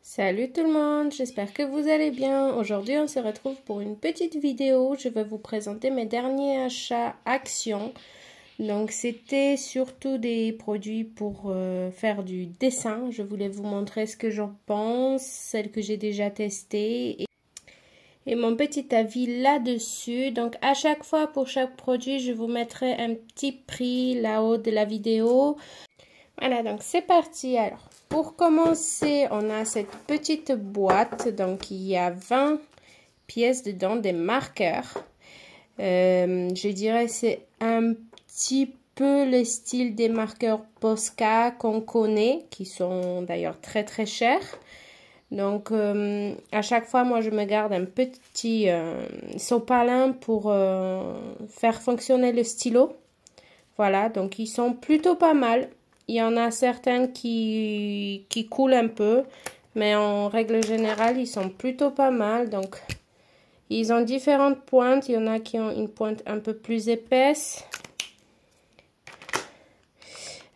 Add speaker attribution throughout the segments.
Speaker 1: Salut tout le monde, j'espère que vous allez bien. Aujourd'hui on se retrouve pour une petite vidéo. Je vais vous présenter mes derniers achats Action. Donc c'était surtout des produits pour faire du dessin. Je voulais vous montrer ce que j'en pense, celles que j'ai déjà testées et mon petit avis là-dessus. Donc à chaque fois pour chaque produit je vous mettrai un petit prix là-haut de la vidéo. Voilà, donc c'est parti. Alors, pour commencer, on a cette petite boîte. Donc, il y a 20 pièces dedans, des marqueurs. Je dirais c'est un petit peu le style des marqueurs Posca qu'on connaît, qui sont d'ailleurs très très chers. Donc, à chaque fois, moi, je me garde un petit sopalin pour faire fonctionner le stylo. Voilà, donc ils sont plutôt pas mal. Il y en a certains qui coulent un peu, mais en règle générale, ils sont plutôt pas mal. Donc, ils ont différentes pointes. Il y en a qui ont une pointe un peu plus épaisse.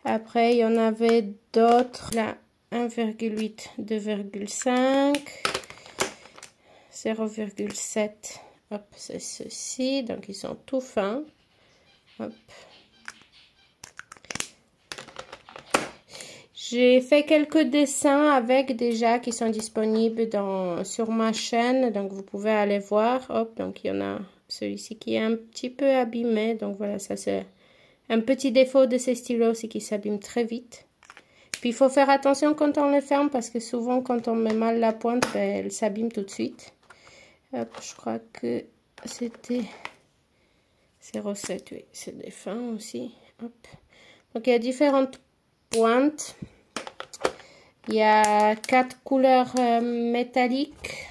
Speaker 1: Après, il y en avait d'autres. Là, 1,8, 2,5, 0,7. Hop, c'est ceci. Donc, ils sont tout fins. Hop. J'ai fait quelques dessins avec déjà qui sont disponibles sur ma chaîne. Donc, vous pouvez aller voir. Hop, donc il y en a celui-ci qui est un petit peu abîmé. Donc, voilà, ça c'est un petit défaut de ces stylos, c'est qu'ils s'abîment très vite. Puis, il faut faire attention quand on les ferme parce que souvent, quand on met mal la pointe, ben, elle s'abîme tout de suite. Hop, je crois que c'était 0,7. Oui, c'est des fins aussi. Hop. Donc, il y a différentes pointes. Il y a 4 couleurs métalliques.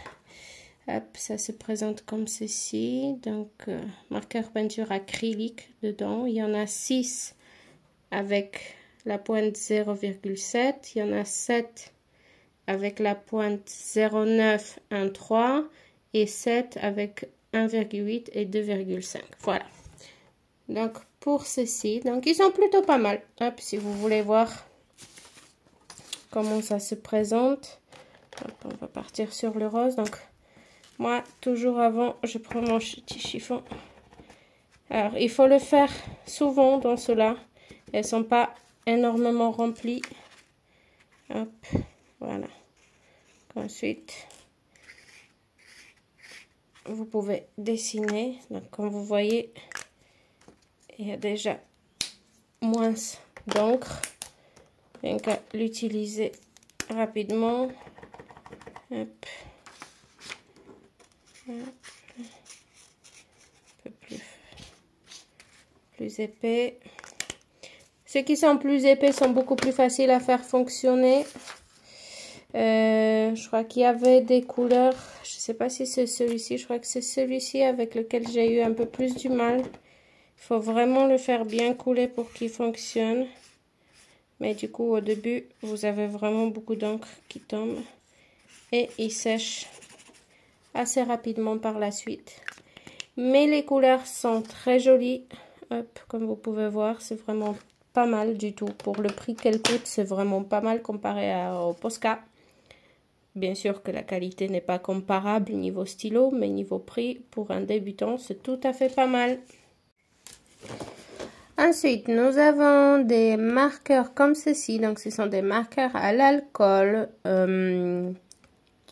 Speaker 1: Hop, ça se présente comme ceci. Donc, marqueur peinture acrylique dedans. Il y en a 6 avec la pointe 0,7. Il y en a 7 avec la pointe 0,913 et 7 avec 1,8 et 2,5. Voilà. Donc, pour ceci, donc ils sont plutôt pas mal. Hop, si vous voulez voir comment ça se présente. Hop, on va partir sur le rose. Donc, moi, toujours avant, je prends mon petit chiffon. Alors, il faut le faire souvent dans cela. Elles ne sont pas énormément remplies. Hop, voilà. Ensuite, vous pouvez dessiner. Donc, comme vous voyez, il y a déjà moins d'encre. Rien qu'à l'utiliser rapidement. Hop. Hop. Un peu plus épais. Ceux qui sont plus épais sont beaucoup plus faciles à faire fonctionner. Je crois qu'il y avait des couleurs. Je ne sais pas si c'est celui-ci. Je crois que c'est celui-ci avec lequel j'ai eu un peu plus du mal. Il faut vraiment le faire bien couler pour qu'il fonctionne. Mais du coup, au début, vous avez vraiment beaucoup d'encre qui tombe. Et il sèche assez rapidement par la suite. Mais les couleurs sont très jolies. Hop, comme vous pouvez voir, c'est vraiment pas mal du tout. Pour le prix qu'elle coûte, c'est vraiment pas mal comparé au Posca. Bien sûr que la qualité n'est pas comparable niveau stylo, mais niveau prix, pour un débutant, c'est tout à fait pas mal. Ensuite, nous avons des marqueurs comme ceci. Donc, ce sont des marqueurs à l'alcool. Il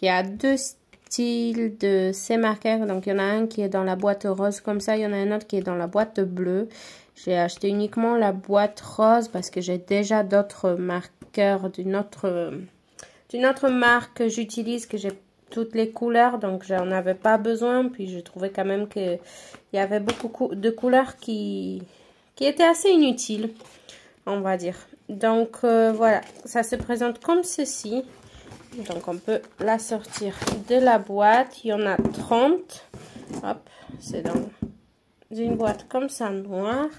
Speaker 1: y a deux styles de ces marqueurs. Donc, il y en a un qui est dans la boîte rose comme ça. Il y en a un autre qui est dans la boîte bleue. J'ai acheté uniquement la boîte rose parce que j'ai déjà d'autres marqueurs d'une autre marque que j'utilise, que j'ai toutes les couleurs. Donc, j'en avais pas besoin. Puis, je trouvais quand même qu'il y avait beaucoup de couleurs qui était assez inutile, on va dire. Donc, voilà, ça se présente comme ceci. Donc, on peut la sortir de la boîte. Il y en a 30. Hop, c'est dans une boîte comme ça, noire.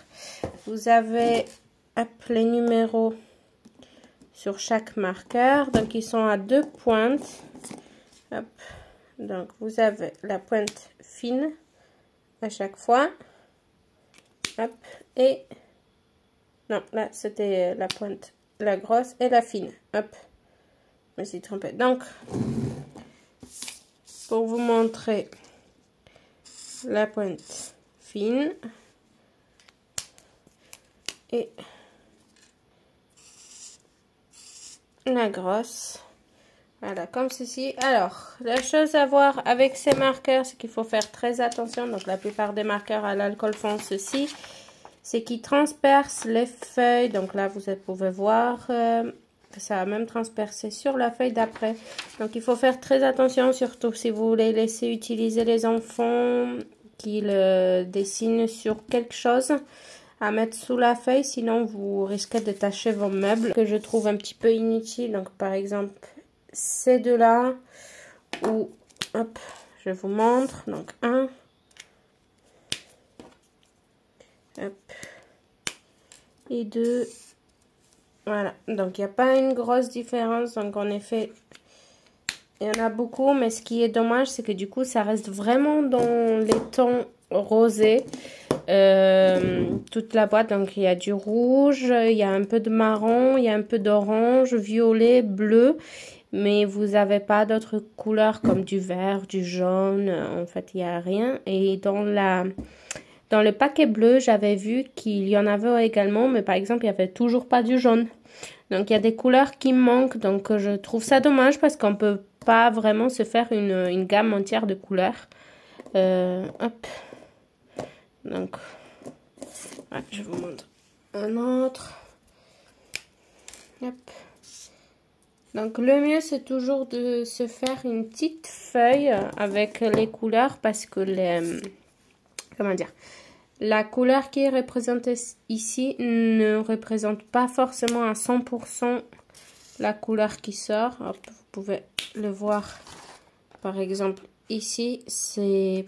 Speaker 1: Vous avez les numéros sur chaque marqueur. Donc, ils sont à 2 pointes. Hop. Donc, vous avez la pointe fine à chaque fois. Hop, et non, là c'était la pointe, la grosse et la fine. Hop, me suis trompée. Donc, pour vous montrer la pointe fine et la grosse. Voilà, comme ceci. Alors, la chose à voir avec ces marqueurs, c'est qu'il faut faire très attention. Donc, la plupart des marqueurs à l'alcool font ceci. C'est qu'ils transpercent les feuilles. Donc là, vous pouvez voir que ça a même transpercé sur la feuille d'après. Donc, il faut faire très attention, surtout si vous voulez laisser utiliser les enfants qu'ils dessinent sur quelque chose à mettre sous la feuille. Sinon, vous risquez de tacher vos meubles, que je trouve un petit peu inutile. Donc, par exemple, ces deux-là, ou, hop, je vous montre. Donc, un, hop, et deux. Voilà, donc il n'y a pas une grosse différence. Donc en effet, il y en a beaucoup, mais ce qui est dommage, c'est que du coup, ça reste vraiment dans les tons rosés. Toute la boîte, donc il y a du rouge, il y a un peu de marron, il y a un peu d'orange, violet, bleu. Mais vous n'avez pas d'autres couleurs comme du vert, du jaune. En fait, il n'y a rien. Et dans le paquet bleu, j'avais vu qu'il y en avait également. Mais par exemple, il n'y avait toujours pas du jaune. Donc, il y a des couleurs qui manquent. Donc, je trouve ça dommage parce qu'on ne peut pas vraiment se faire une gamme entière de couleurs. Hop. Donc, ouais, je vous montre un autre. Hop. Donc, le mieux, c'est toujours de se faire une petite feuille avec les couleurs parce que comment dire, la couleur qui est représentée ici ne représente pas forcément à 100% la couleur qui sort. Hop, vous pouvez le voir. Par exemple, ici, c'est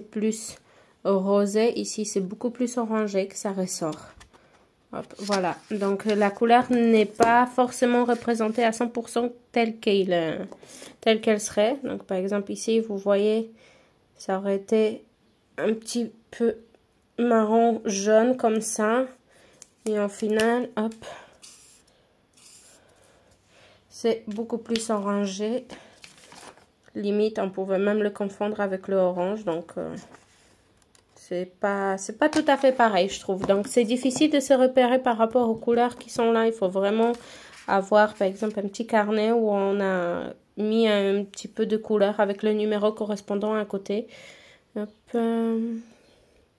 Speaker 1: plus rosé. Ici, c'est beaucoup plus orangé que ça ressort. Hop, voilà, donc la couleur n'est pas forcément représentée à 100% telle qu'elle serait. Donc par exemple ici, vous voyez, ça aurait été un petit peu marron jaune comme ça. Et au final, hop, c'est beaucoup plus orangé. Limite, on pouvait même le confondre avec le orange, donc... c'est pas tout à fait pareil, je trouve. Donc, c'est difficile de se repérer par rapport aux couleurs qui sont là. Il faut vraiment avoir, par exemple, un petit carnet où on a mis un petit peu de couleur avec le numéro correspondant à côté. Hop.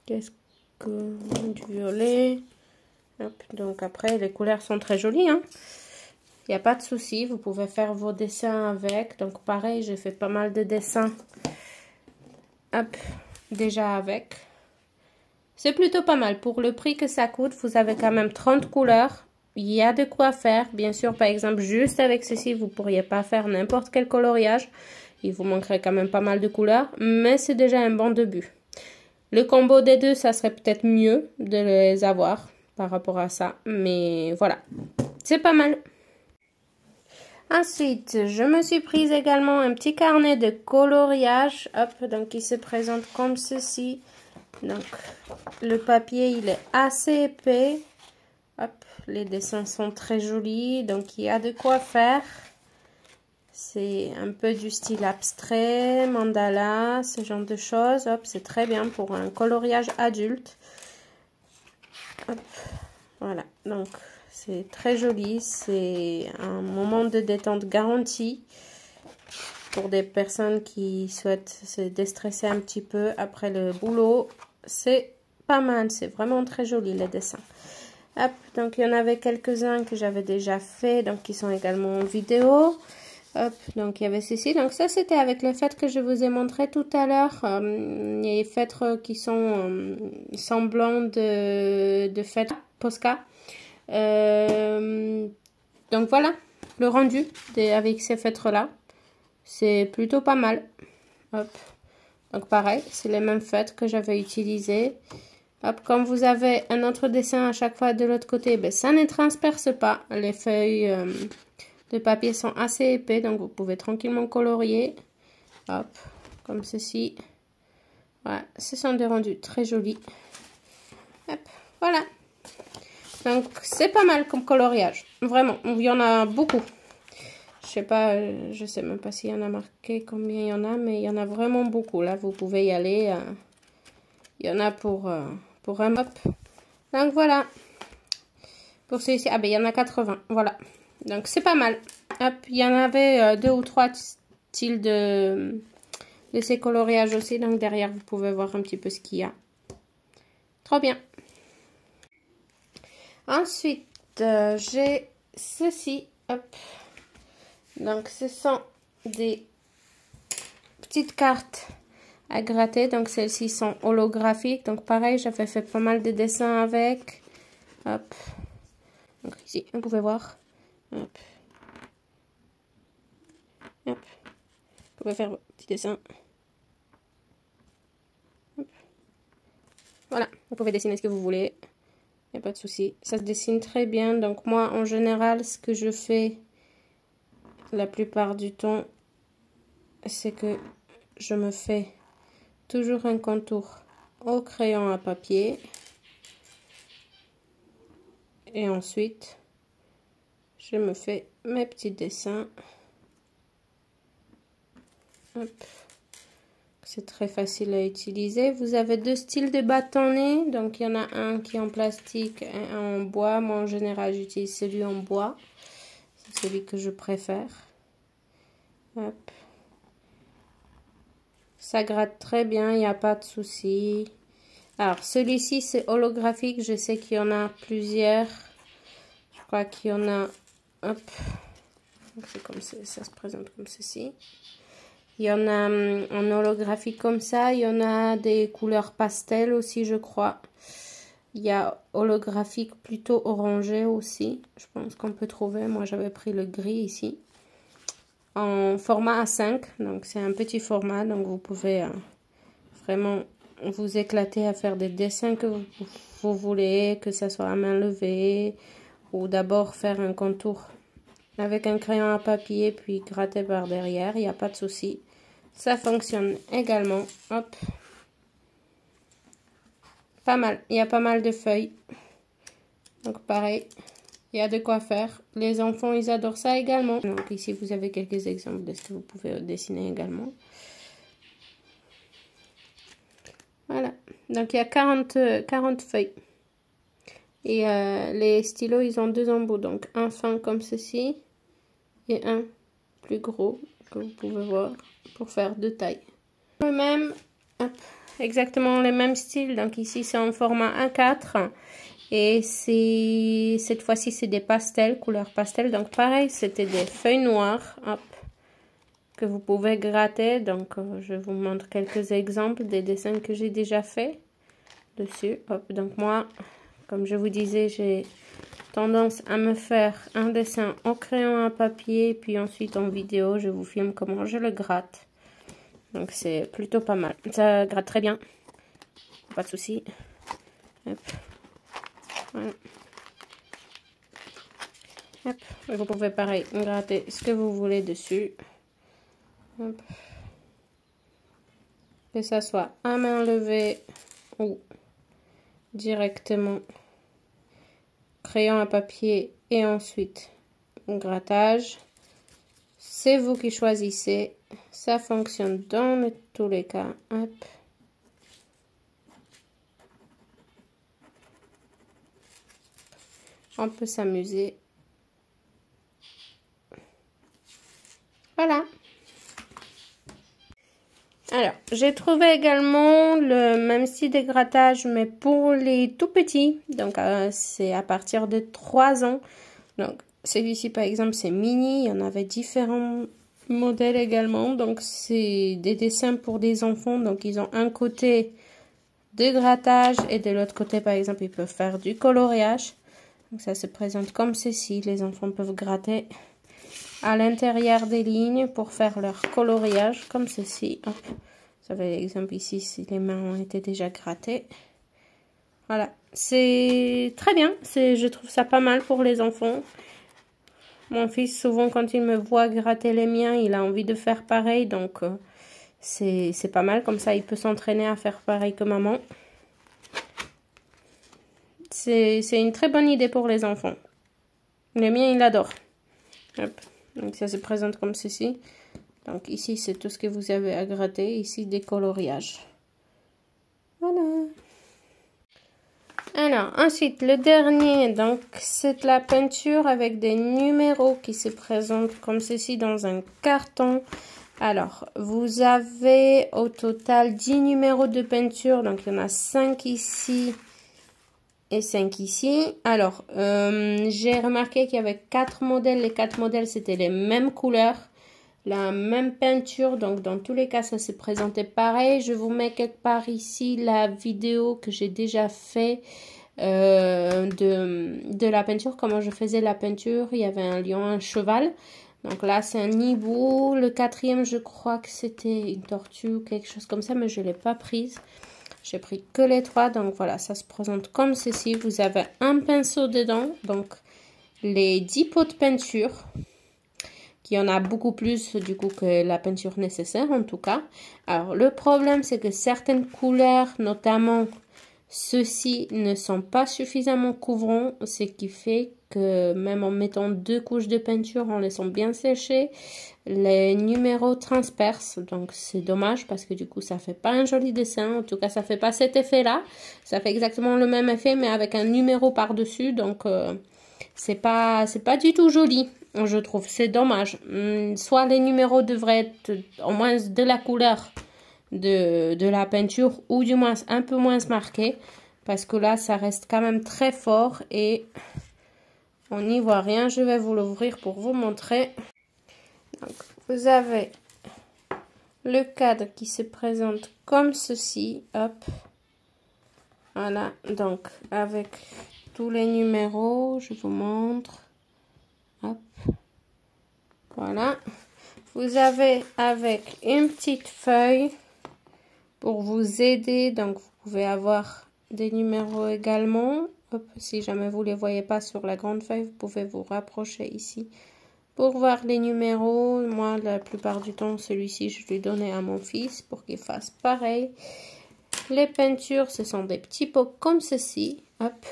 Speaker 1: Qu'est-ce que... du violet. Hop. Donc, après, les couleurs sont très jolies, hein. Il n'y a pas de souci. Vous pouvez faire vos dessins avec. Donc, pareil, j'ai fait pas mal de dessins. Hop. Déjà avec. C'est plutôt pas mal. Pour le prix que ça coûte, vous avez quand même 30 couleurs. Il y a de quoi faire. Bien sûr, par exemple, juste avec ceci, vous ne pourriez pas faire n'importe quel coloriage. Il vous manquerait quand même pas mal de couleurs. Mais c'est déjà un bon début. Le combo des deux, ça serait peut-être mieux de les avoir par rapport à ça. Mais voilà, c'est pas mal. Ensuite, je me suis prise également un petit carnet de coloriage. Hop, donc il se présente comme ceci. Donc, le papier, il est assez épais. Hop, les dessins sont très jolis. Donc, il y a de quoi faire. C'est un peu du style abstrait, mandala, ce genre de choses. Hop, c'est très bien pour un coloriage adulte. Hop, voilà. Donc, c'est très joli. C'est un moment de détente garanti. Pour des personnes qui souhaitent se déstresser un petit peu après le boulot, c'est pas mal, c'est vraiment très joli les dessins. Hop, donc il y en avait quelques-uns que j'avais déjà fait, donc qui sont également en vidéo. Hop, donc il y avait ceci, donc ça c'était avec les fêtres que je vous ai montré tout à l'heure. Les fêtres qui sont semblants de fêtes Posca. Donc voilà, le rendu avec ces fêtres-là. C'est plutôt pas mal. Hop. Donc pareil, c'est les mêmes feutres que j'avais utilisées. Hop, comme vous avez un autre dessin à chaque fois de l'autre côté, ben, ça ne transperce pas. Les feuilles de papier sont assez épais, donc vous pouvez tranquillement colorier. Hop, comme ceci. Voilà, ce sont des rendus très jolis. Hop, voilà. Donc c'est pas mal comme coloriage. Vraiment, il y en a beaucoup. sais pas, je sais même pas s'il y en a marqué combien il y en a, mais il y en a vraiment beaucoup. Là, vous pouvez y aller. Il y en a pour un hop. Donc voilà. Pour celui-ci, ah ben il y en a 80. Voilà. Donc c'est pas mal. Hop, il y en avait 2 ou 3 styles de ces coloriages aussi. Donc derrière, vous pouvez voir un petit peu ce qu'il y a. Trop bien. Ensuite, j'ai ceci. Hop. Donc ce sont des petites cartes à gratter. Donc celles-ci sont holographiques. Donc pareil, j'avais fait pas mal de dessins avec. Hop. Donc ici, vous pouvez voir. Hop. Hop. Vous pouvez faire vos petits dessins. Hop. Voilà, vous pouvez dessiner ce que vous voulez. Il n'y a pas de souci. Ça se dessine très bien. Donc moi, en général, ce que je fais la plupart du temps, c'est que je me fais toujours un contour au crayon à papier. Et ensuite, je me fais mes petits dessins. C'est très facile à utiliser. Vous avez 2 styles de bâtonnets. Donc, il y en a un qui est en plastique et un en bois. Moi, en général, j'utilise celui en bois. C'est celui que je préfère. Hop. Ça gratte très bien, il n'y a pas de souci. Alors, celui-ci, c'est holographique. Je sais qu'il y en a plusieurs. Je crois qu'il y en a... Hop. C'est comme ça, ça se présente comme ceci. Il y en a en holographique comme ça. Il y en a des couleurs pastel aussi, je crois. Il y a holographique plutôt orangé aussi. Je pense qu'on peut trouver. Moi, j'avais pris le gris ici. En format A5. Donc, c'est un petit format. Donc, vous pouvez vraiment vous éclater à faire des dessins que vous voulez. Que ça soit à main levée. Ou d'abord faire un contour avec un crayon à papier, puis gratter par derrière, il n'y a pas de souci. Ça fonctionne également. Hop. Pas mal. Il y a pas mal de feuilles. Donc pareil, il y a de quoi faire. Les enfants, ils adorent ça également. Donc ici, vous avez quelques exemples de ce que vous pouvez dessiner également. Voilà. Donc il y a 40 feuilles. Et les stylos, ils ont 2 embouts. Donc un fin comme ceci. Et un plus gros que vous pouvez voir pour faire 2 tailles. Le même, hop, exactement les mêmes styles. Donc ici c'est en format A4 et c'est cette fois-ci c'est des pastels, couleur pastel. Donc pareil, c'était des feuilles noires, hop, que vous pouvez gratter. Donc je vous montre quelques exemples des dessins que j'ai déjà fait dessus. Hop, donc moi, comme je vous disais, j'ai tendance à me faire un dessin au crayon à papier, puis ensuite en vidéo, je vous filme comment je le gratte. Donc c'est plutôt pas mal. Ça gratte très bien. Pas de souci. Hop. Voilà. Hop. Et vous pouvez pareil gratter ce que vous voulez dessus. Hop. Que ça soit à main levée ou directement crayon à papier et ensuite grattage. C'est vous qui choisissez. Ça fonctionne dans tous les cas. Hop. On peut s'amuser. Voilà. Alors, j'ai trouvé également le même style de grattage, mais pour les tout petits. Donc, c'est à partir de 3 ans. Donc, celui-ci, par exemple, c'est mini. Il y en avait différents modèles également. Donc, c'est des dessins pour des enfants. Donc, ils ont un côté de grattage et de l'autre côté, par exemple, ils peuvent faire du coloriage. Donc, ça se présente comme ceci. Les enfants peuvent gratter à l'intérieur des lignes pour faire leur coloriage comme ceci. Hop. Vous avez l'exemple ici si les mains ont été déjà grattées. Voilà, c'est très bien. Je trouve ça pas mal pour les enfants. Mon fils, souvent quand il me voit gratter les miens, il a envie de faire pareil. Donc c'est pas mal, comme ça il peut s'entraîner à faire pareil que maman. C'est une très bonne idée pour les enfants. Les miens, ils l'adorent. Hop. Donc ça se présente comme ceci. Donc ici c'est tout ce que vous avez à gratter, ici des coloriages. Voilà. Alors ensuite le dernier, donc c'est la peinture avec des numéros qui se présentent comme ceci dans un carton. Alors vous avez au total 10 numéros de peinture, donc il y en a 5 ici et 5 ici. Alors j'ai remarqué qu'il y avait 4 modèles, les 4 modèles c'était les mêmes couleurs, la même peinture, donc dans tous les cas ça se présentait pareil. Je vous mets quelque part ici la vidéo que j'ai déjà fait de la peinture, comment je faisais la peinture. Il y avait un lion, un cheval, donc là c'est un hibou. Le quatrième je crois que c'était une tortue ou quelque chose comme ça, mais je ne l'ai pas prise, j'ai pris que les 3. Donc voilà, ça se présente comme ceci. Vous avez un pinceau dedans, donc les 10 pots de peinture, qui en a beaucoup plus du coup que la peinture nécessaire en tout cas. Alors le problème c'est que certaines couleurs, notamment ceux-ci, ne sont pas suffisamment couvrants, ce qui fait que même en mettant 2 couches de peinture, en laissant bien sécher, les numéros transpercent. Donc c'est dommage parce que du coup ça fait pas un joli dessin, en tout cas ça fait pas cet effet là, ça fait exactement le même effet mais avec un numéro par dessus. Donc c'est pas du tout joli, je trouve, c'est dommage. Soit les numéros devraient être au moins de la couleur de la peinture, ou du moins un peu moins marqué, parce que là ça reste quand même très fort et on n'y voit rien. Je vais vous l'ouvrir pour vous montrer. Donc, vous avez le cadre qui se présente comme ceci, hop, voilà, donc avec tous les numéros, je vous montre, hop, voilà. Vous avez avec une petite feuille pour vous aider, donc vous pouvez avoir des numéros également. Hop, si jamais vous les voyez pas sur la grande feuille, vous pouvez vous rapprocher ici pour voir les numéros. Moi, la plupart du temps, celui-ci, je lui donnais à mon fils pour qu'il fasse pareil. Les peintures, ce sont des petits pots comme ceci, hop.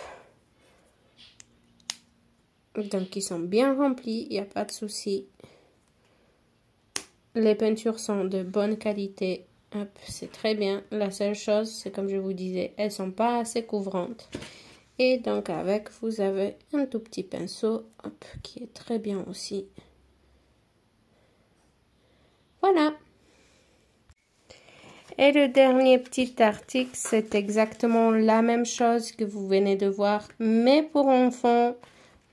Speaker 1: Donc, ils sont bien remplis, il n'y a pas de souci. Les peintures sont de bonne qualité. Hop, c'est très bien. La seule chose, c'est comme je vous disais, elles sont pas assez couvrantes. Et donc avec, vous avez un tout petit pinceau, hop, qui est très bien aussi. Voilà. Et le dernier petit article, c'est exactement la même chose que vous venez de voir, mais pour enfants.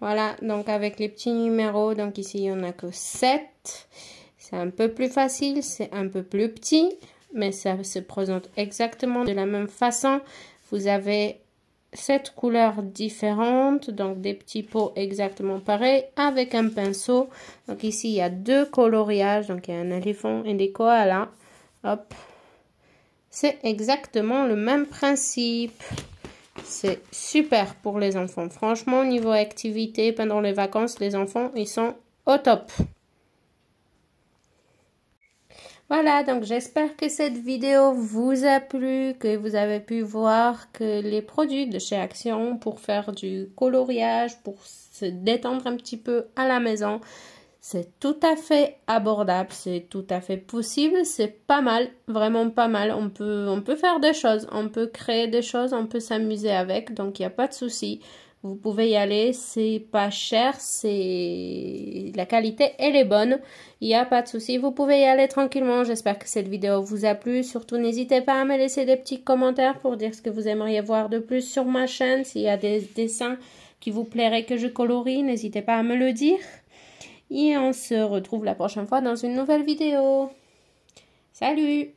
Speaker 1: Voilà, donc avec les petits numéros. Donc ici, il n'y en a que 7. C'est un peu plus facile, c'est un peu plus petit, mais ça se présente exactement de la même façon. Vous avez 7 couleurs différentes, donc des petits pots exactement pareils avec un pinceau. Donc ici il y a 2 coloriages, donc il y a un éléphant et des koalas. Hop, c'est exactement le même principe. C'est super pour les enfants. Franchement, niveau activité pendant les vacances, les enfants ils sont au top. Voilà, donc j'espère que cette vidéo vous a plu, que vous avez pu voir que les produits de chez Action pour faire du coloriage, pour se détendre un petit peu à la maison, c'est tout à fait abordable, c'est tout à fait possible, c'est pas mal, vraiment pas mal. On peut faire des choses, on peut créer des choses, on peut s'amuser avec, donc il n'y a pas de souci. Vous pouvez y aller, c'est pas cher, la qualité elle est bonne, il n'y a pas de souci. Vous pouvez y aller tranquillement. J'espère que cette vidéo vous a plu. Surtout n'hésitez pas à me laisser des petits commentaires pour dire ce que vous aimeriez voir de plus sur ma chaîne. S'il y a des dessins qui vous plairaient que je colorie, n'hésitez pas à me le dire. Et on se retrouve la prochaine fois dans une nouvelle vidéo. Salut!